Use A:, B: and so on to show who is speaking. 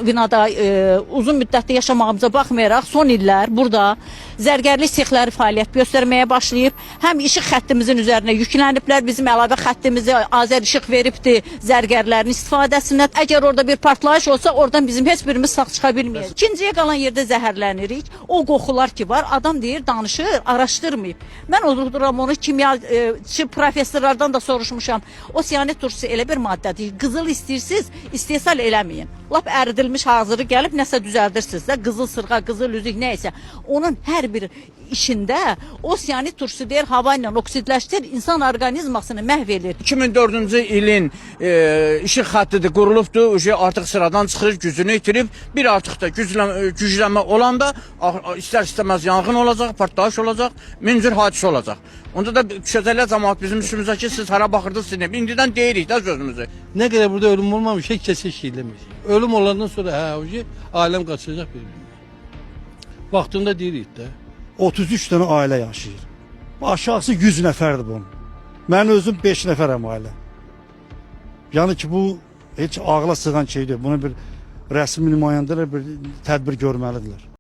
A: binada uzun müddətli yaşamağımıza baxmayaraq son illər burada zərgərlik sexləri fəaliyyət göstərməyə başlayıb. Həm işıq xəttimizin üzərinə yükləniblər, bizim əlavə xəttimizi Azər İşıq veribdi zərgərlərin istifadəsinə. Əgər orada bir partlayış olsa, oradan bizim heç birimiz sağ çıxa bilməyəcək. İkinciyə qalan yerdə zəhərlənirik. O qoxular ki var, adam deyir, danışır, araşdırmayıb. Mən oduram onu kimyaçı professorlardan da soruşmuşam. O siyanet turşusu elə bir maddədir. Qızıl istəyirsiniz, istehsal eləməyin. Lap əridilmiş hazırı gəlib nəsə düzəldirsiniz də, qızıl sırğa, qızıl üzük nəysə. Onun hər bir işində o siyanet turşusu deyir, hava ilə oksidləşdir, insan orqanizmasını məhv edir.
B: 2004-cü ilin işıq xəttidir, qurulubdur, artıq sıradan çıxır, gücünü itirib. Bir artıq da güclənmə olanda istər-istəməz yanğın olacaq, partlayış olacaq, min cür hadisə olacaq. Onda da düşəcəklər cəmaət bizim üstümüzə ki, siz hara baxırdınız, siz nə? İndidən deyirik də sözümüzü.
C: Ne kadar burada ölüm olmamış, hiç kesin şey demiş. Ölüm olandan sonra alem kaçacak birbirine. Vaktinde deyirik de.
D: 33 tane aile yaşayır. Aşağısı 100 nəfərdir bunun. Mən özüm 5 nəfərəm ailə. Yəni ki, bu heç ağla sığan şey deyil. Buna bir rəsmi nümayəndələr bir tədbir görməlidirlər.